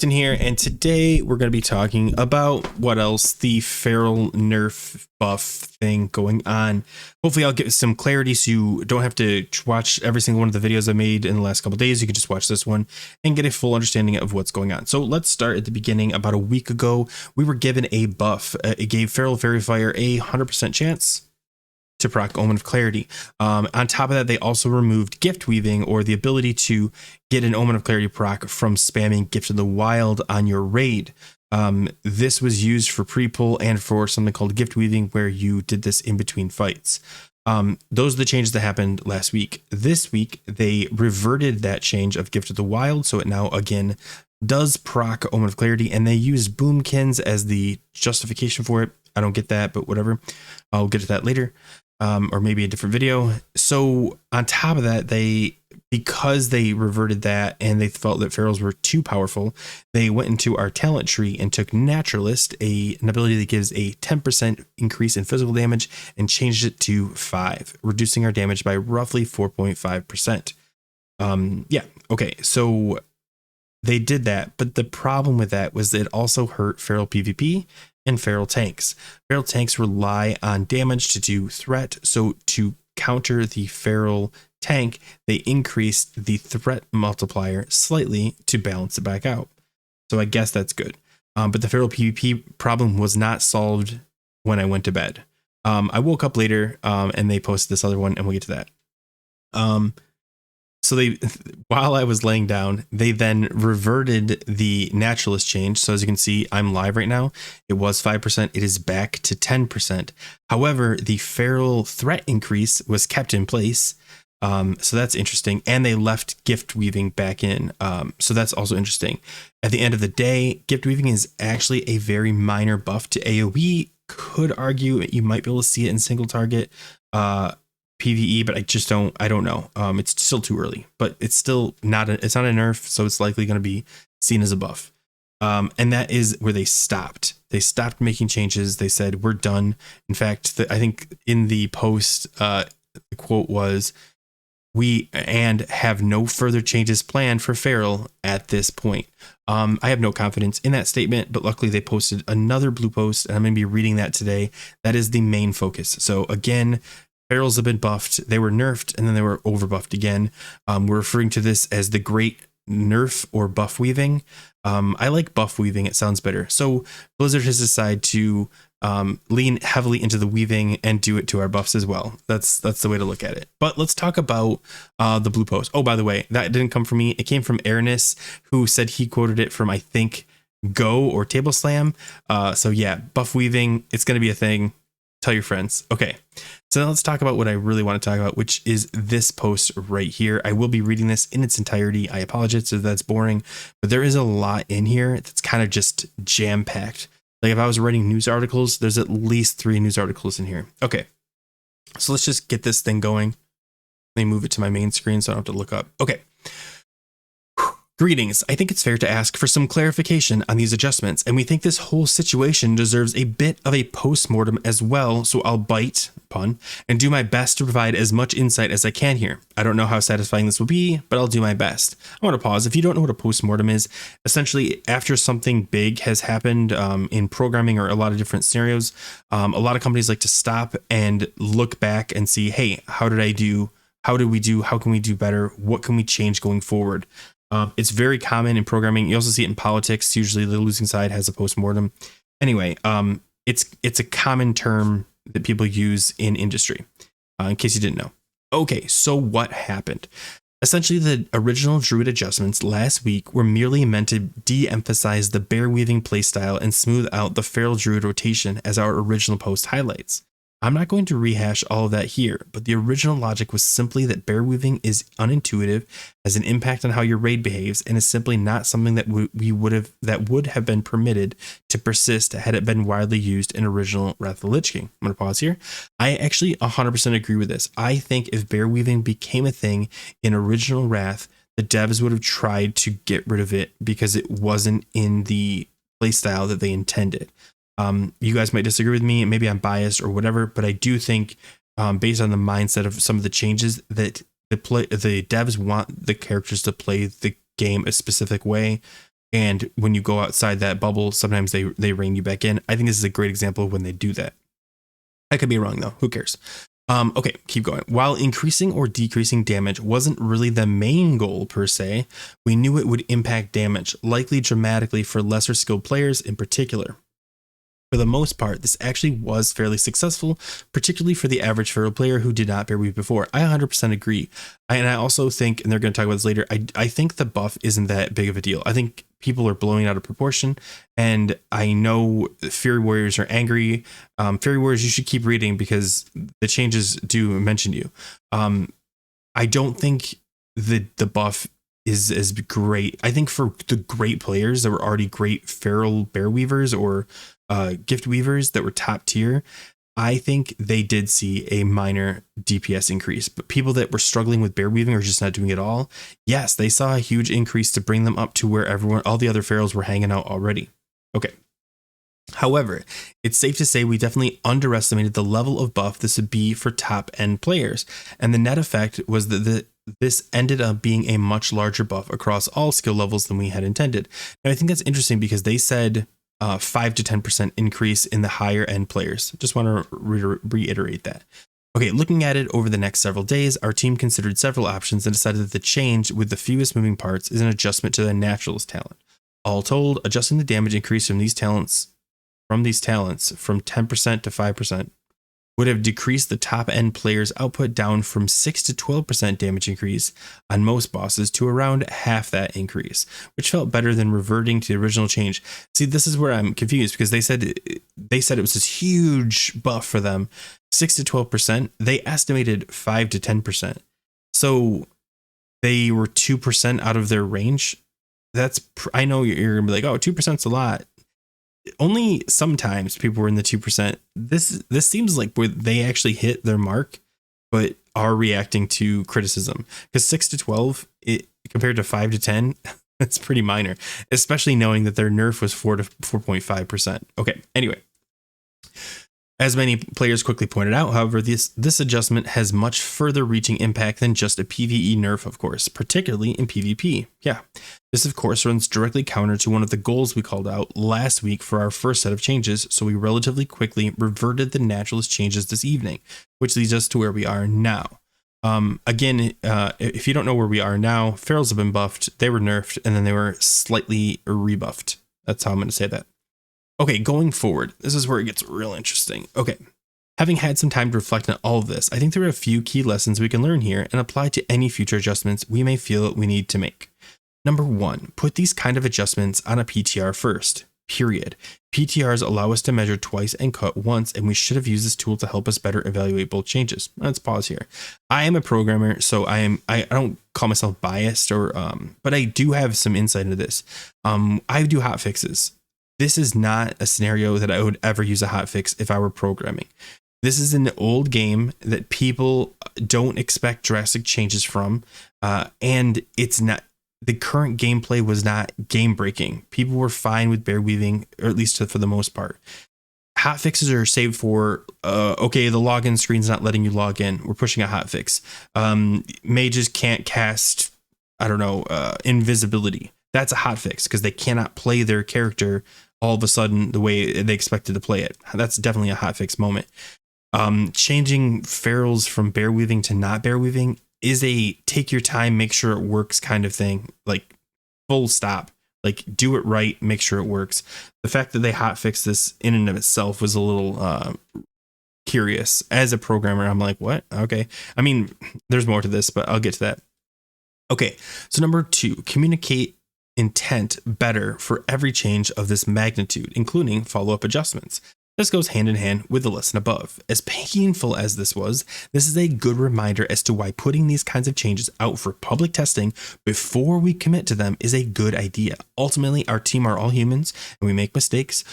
Clifton here, and today we're going to be talking about what else, the feral nerf buff thing going on. Hopefully I'll get some clarity so you don't have to watch every single one of the videos I made in the last couple days. You can just watch this one and get a full understanding of what's going on. So let's start at the beginning. About a week ago, we were given a buff. It gave Feral Fairy Fire a 100% chance to proc Omen of Clarity. On top of that, they also removed gift weaving, or the ability to get an Omen of Clarity proc from spamming Gift of the Wild on your raid. This was used for pre-pull and for something called gift weaving, where you did this in between fights. Those are the changes that happened last week. This week, they reverted that change of Gift of the Wild, so it now again does proc Omen of Clarity, and they used Boomkins as the justification for it. I don't get that, but whatever. I'll get to that later. Or maybe a different video. So on top of that, because they reverted that and they felt that ferals were too powerful, they went into our talent tree and took Naturalist, an ability that gives a 10% increase in physical damage, and changed it to 5, reducing our damage by roughly 4.5%. Yeah, okay, so they did that, but the problem with that was that it also hurt feral PvP and feral tanks. Feral tanks rely on damage to do threat, so to counter the feral tank, they increased the threat multiplier slightly to balance it back out. So I guess that's good. But the feral PvP problem was not solved when I went to bed. I woke up later and they posted this other one, and we'll get to that. So while I was laying down, they then reverted the Naturalist change. So as you can see, I'm live right now. It was 5%. It is back to 10%. However, the feral threat increase was kept in place. So that's interesting. And they left gift weaving back in. So that's also interesting. At the end of the day, gift weaving is actually a very minor buff to AoE. Could argue you might be able to see it in single target PvE, but I don't know. It's still too early, but it's still not a nerf, so it's likely going to be seen as a buff. And that is where they stopped. They stopped making changes. They said, we're done. In fact, I think in the post, the quote was, "We have no further changes planned for feral at this point." I have no confidence in that statement, but luckily they posted another blue post, and I'm going to be reading that today. That is the main focus. So again, ferals have been buffed. They were nerfed, and then they were over buffed again. We're referring to this as the great nerf or buff weaving. I like buff weaving. It sounds better. So Blizzard has decided to lean heavily into the weaving and do it to our buffs as well. That's the way to look at it. But let's talk about the blue post. Oh, by the way, that didn't come from me. It came from Airness, who said he quoted it from, I think, Go or Table Slam. So yeah, buff weaving, it's going to be a thing. Tell your friends. Okay, so now let's talk about what I really want to talk about, which is this post right here. I will be reading this in its entirety. I apologize if that's boring, but there is a lot in here that's kind of just jam-packed. Like if I was writing news articles, there's at least 3 news articles in here. Okay, so let's just get this thing going. Let me move it to my main screen so I don't have to look up. Okay. Greetings. I think it's fair to ask for some clarification on these adjustments, and we think this whole situation deserves a bit of a post-mortem as well, so I'll bite, pun, and do my best to provide as much insight as I can here. I don't know how satisfying this will be, but I'll do my best. I want to pause. If you don't know what a post-mortem is, essentially after something big has happened in programming or a lot of different scenarios, a lot of companies like to stop and look back and see, hey, how did I do? How did we do? How can we do better? What can we change going forward? It's very common in programming. You also see it in politics. Usually the losing side has a post-mortem. Anyway, it's a common term that people use in industry, in case you didn't know. Okay, so what happened? Essentially, the original Druid adjustments last week were merely meant to de-emphasize the bear weaving playstyle and smooth out the feral Druid rotation, as our original post highlights. I'm not going to rehash all of that here, but the original logic was simply that bear weaving is unintuitive, has an impact on how your raid behaves, and is simply not something that would have been permitted to persist had it been widely used in original Wrath of the Lich King. I'm going to pause here. I actually 100% agree with this. I think if bear weaving became a thing in original Wrath, the devs would have tried to get rid of it because it wasn't in the playstyle that they intended. You guys might disagree with me, and maybe I'm biased or whatever, but I do think based on the mindset of some of the changes that the devs want the characters to play the game a specific way. And when you go outside that bubble, sometimes they rein you back in. I think this is a great example of when they do that. I could be wrong though. Who cares? Okay, keep going. While increasing or decreasing damage wasn't really the main goal per se, we knew it would impact damage, likely dramatically for lesser skilled players in particular. For the most part, this actually was fairly successful, particularly for the average feral player who did not bear weave before. I 100% agree. And I also think, and they're going to talk about this later, I think the buff isn't that big of a deal. I think people are blowing out of proportion, and I know Fairy Warriors are angry. Fairy Warriors, you should keep reading because the changes do mention you. I don't think the buff is as great. I think for the great players that were already great feral bear weavers or gift weavers that were top tier, I think they did see a minor DPS increase. But people that were struggling with bear weaving or just not doing it all, yes, they saw a huge increase to bring them up to where all the other ferals were hanging out already. Okay. However, it's safe to say we definitely underestimated the level of buff this would be for top end players, and the net effect was that this ended up being a much larger buff across all skill levels than we had intended. And I think that's interesting because they said 5 to 10% increase in the higher end players. Just want to reiterate that. Okay, looking at it over the next several days, our team considered several options and decided that the change with the fewest moving parts is an adjustment to the naturalist talent. All told, adjusting the damage increase from these talents from 10% to 5% would have decreased the top end player's output down from 6 to 12% damage increase on most bosses to around half that increase, which felt better than reverting to the original change. See, this is where I'm confused because they said it was this huge buff for them, 6 to 12%. They estimated 5 to 10%. So they were 2% out of their range. I know you're gonna be like, oh, 2% is a lot. Only sometimes people were in the 2%. This seems like where they actually hit their mark, but are reacting to criticism. Because 6 to 12, compared to 5 to 10, that's pretty minor, especially knowing that their nerf was 4 to 4.5%. Okay, anyway. As many players quickly pointed out, however, this adjustment has much further reaching impact than just a PvE nerf, of course, particularly in PvP. Yeah, this of course runs directly counter to one of the goals we called out last week for our first set of changes, so we relatively quickly reverted the naturalist changes this evening, which leads us to where we are now. Again, if you don't know where we are now, ferals have been buffed, they were nerfed, and then they were slightly rebuffed. That's how I'm going to say that. Okay, going forward, this is where it gets real interesting. Okay, having had some time to reflect on all of this, I think there are a few key lessons we can learn here and apply to any future adjustments we may feel we need to make. Number 1, put these kind of adjustments on a PTR first, period. PTRs allow us to measure twice and cut once, and we should have used this tool to help us better evaluate both changes. Let's pause here. I am a programmer, so I don't call myself biased but I do have some insight into this. I do hot fixes. This is not a scenario that I would ever use a hotfix if I were programming. This is an old game that people don't expect drastic changes from, and it's not. The current gameplay was not game breaking. People were fine with bear weaving, or at least for the most part. Hotfixes are saved for, okay, the login screen's not letting you log in. We're pushing a hotfix. Mages can't cast, invisibility. That's a hotfix because they cannot play their character all of a sudden the way they expected to play it. That's definitely a hotfix moment. Changing ferals from bear weaving to not bear weaving is a take your time, make sure it works kind of thing. Like full stop. Like do it right, make sure it works. The fact that they hotfix this in and of itself was a little curious. As a programmer, I'm like, what? Okay. I mean, there's more to this, but I'll get to that. Okay. So number 2, communicate intent better for every change of this magnitude, including follow-up adjustments. This goes hand in hand with the lesson above. As painful as this was, this is a good reminder as to why putting these kinds of changes out for public testing before we commit to them is a good idea. Ultimately, our team are all humans and we make mistakes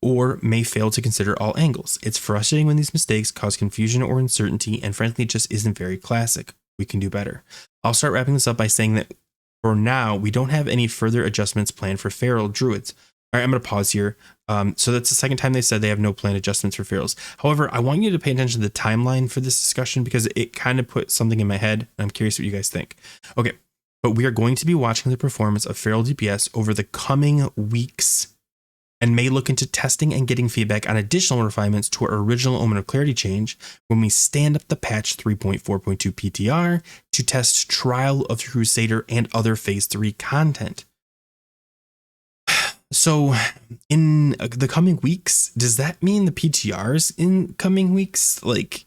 or may fail to consider all angles. It's frustrating when these mistakes cause confusion or uncertainty, and frankly, it just isn't very classic. We can do better. I'll start wrapping this up by saying that for now, we don't have any further adjustments planned for feral druids. All right, I'm going to pause here. So that's the second time they said they have no planned adjustments for ferals. However, I want you to pay attention to the timeline for this discussion because it kind of put something in my head. I'm curious what you guys think. Okay, but we are going to be watching the performance of Feral DPS over the coming weeks and may look into testing and getting feedback on additional refinements to our original Omen of Clarity change when we stand up the patch 3.4.2 PTR to test Trial of the Crusader and other Phase 3 content. So in the coming weeks, does that mean the PTRs in coming weeks? Like,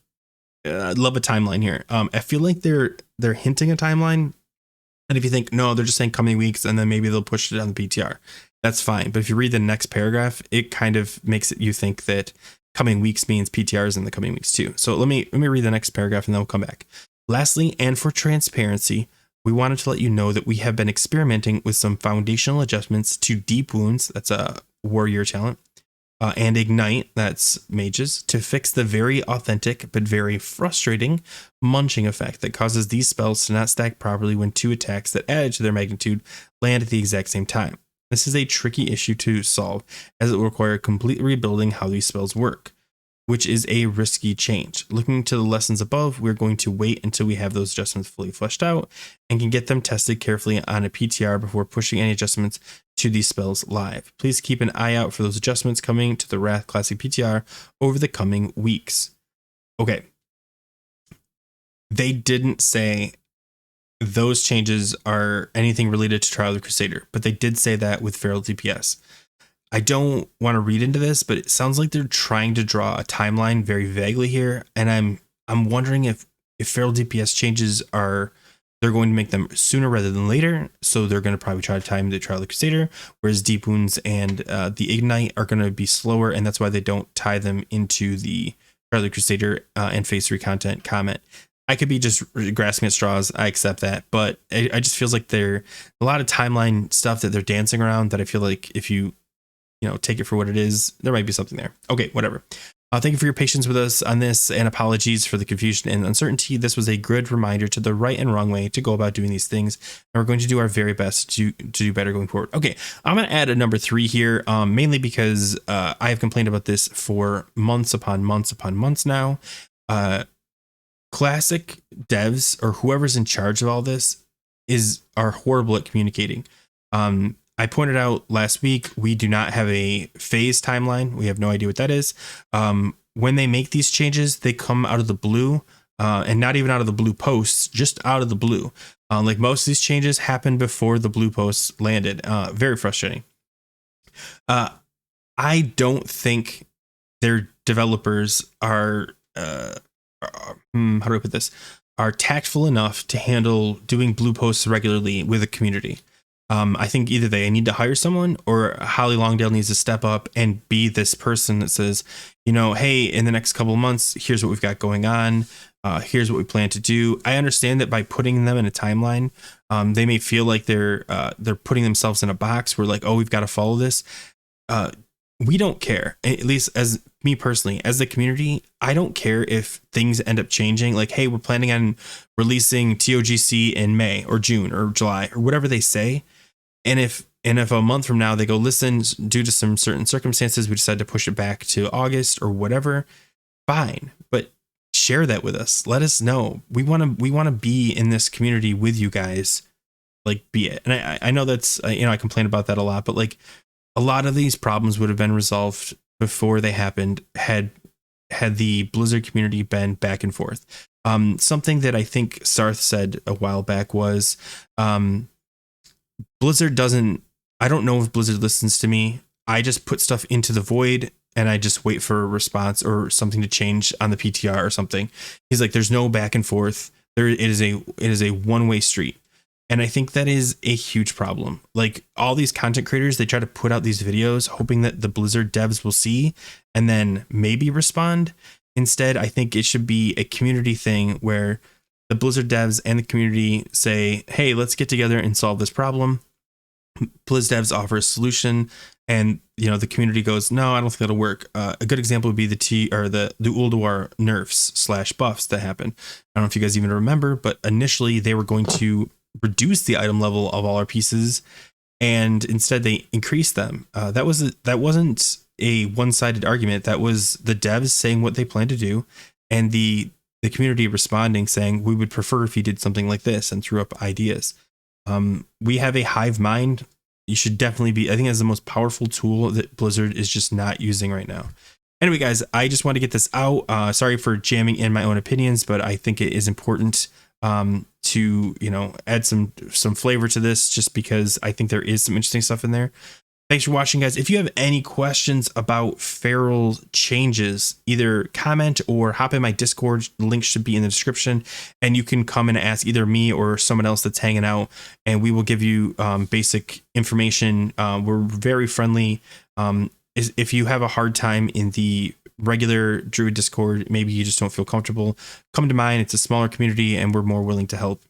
I'd love a timeline here. I feel like they're hinting a timeline. And if you think, no, they're just saying coming weeks, and then maybe they'll push it on the PTR. That's fine. But if you read the next paragraph, it kind of makes you think that coming weeks means PTRs in the coming weeks too. So let me read the next paragraph and then we'll come back. Lastly, and for transparency, we wanted to let you know that we have been experimenting with some foundational adjustments to Deep Wounds, that's a warrior talent, and Ignite, that's mages, to fix the very authentic but very frustrating munching effect that causes these spells to not stack properly when two attacks that added to their magnitude land at the exact same time. This is a tricky issue to solve, as it will require complete rebuilding how these spells work, which is a risky change. Looking to the lessons above, we're going to wait until we have those adjustments fully fleshed out and can get them tested carefully on a PTR before pushing any adjustments to these spells live. Please keep an eye out for those adjustments coming to the Wrath Classic PTR over the coming weeks. Okay. They didn't say those changes are anything related to Trial of the Crusader, but they did say that with Feral DPS. I don't want to read into this, but it sounds like they're trying to draw a timeline very vaguely here, and I'm wondering if Feral DPS changes they're going to make them sooner rather than later, so they're going to probably try to time the Trial of the Crusader, whereas Deep Wounds and the Ignite are going to be slower, and that's why they don't tie them into the Trial of the Crusader and Phase 3 content comment. I could be just grasping at straws. I accept that, but it just feels like there a lot of timeline stuff that they're dancing around that I feel like if you take it for what it is, there might be something there. Okay, whatever. Thank you for your patience with us on this, and apologies for the confusion and uncertainty. This was a good reminder to the right and wrong way to go about doing these things, and we're going to do our very best to do better going forward. Okay, I'm going to add a number 3 here, mainly because I have complained about this for months upon months now. Classic devs or whoever's in charge of all this are horrible at communicating. I pointed out last week, we do not have a phase timeline. We have no idea what that is. When they make these changes, they come out of the blue, and not even out of the blue posts, just out of the blue. Like most of these changes happened before the blue posts landed. Very frustrating. I don't think their developers are, how do I put this? Are tactful enough to handle doing blue posts regularly with a community. I think either they need to hire someone or Holly Longdale needs to step up and be this person that says, hey, in the next couple of months, here's what we've got going on. Here's what we plan to do. I understand that by putting them in a timeline, they may feel like they're putting themselves in a box where like, oh, we've got to follow this. We don't care, at least as me personally, as the community. I don't care if things end up changing. Like, hey, we're planning on releasing TOGC in May or June or July or whatever they say. And if a month from now they go, listen, due to some certain circumstances, we decided to push it back to August or whatever, fine. But share that with us. Let us know. We want to be in this community with you guys. Like, be it. And I know that's, I complain about that a lot, but like a lot of these problems would have been resolved before they happened had the Blizzard community been back and forth. Something that I think Sarth said a while back was, Blizzard I don't know if Blizzard listens to me. I just put stuff into the void and I just wait for a response or something to change on the PTR or something. He's like, there's no back and forth. It is a one-way street. And I think that is a huge problem. Like all these content creators, they try to put out these videos hoping that the Blizzard devs will see and then maybe respond. Instead, I think it should be a community thing where the Blizzard devs and the community say, hey, let's get together and solve this problem. Blizz devs offer a solution and, the community goes, no, I don't think that'll work. A good example would be the Ulduar nerfs / buffs that happened. I don't know if you guys even remember, but initially they were going to reduce the item level of all our pieces, and instead they increased them. That wasn't a one-sided argument. That was the devs saying what they plan to do, and the community responding saying we would prefer if you did something like this and threw up ideas. We have a hive mind. You should definitely be, I think that's the most powerful tool that Blizzard is just not using right now. Anyway, guys, I just want to get this out. Sorry for jamming in my own opinions, but I think it is important to, you know, add some flavor to this, just because I think there is some interesting stuff in there. Thanks for watching, guys. If you have any questions about feral changes, either comment or hop in my Discord. The link should be in the description, and you can come and ask either me or someone else that's hanging out, and we will give you basic information. We're very friendly. If you have a hard time in the regular Druid Discord, maybe you just don't feel comfortable, come to mine. It's a smaller community, and we're more willing to help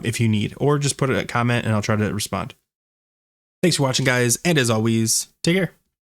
if you need, or just put a comment and I'll try to respond. Thanks for watching, guys, and as always, take care.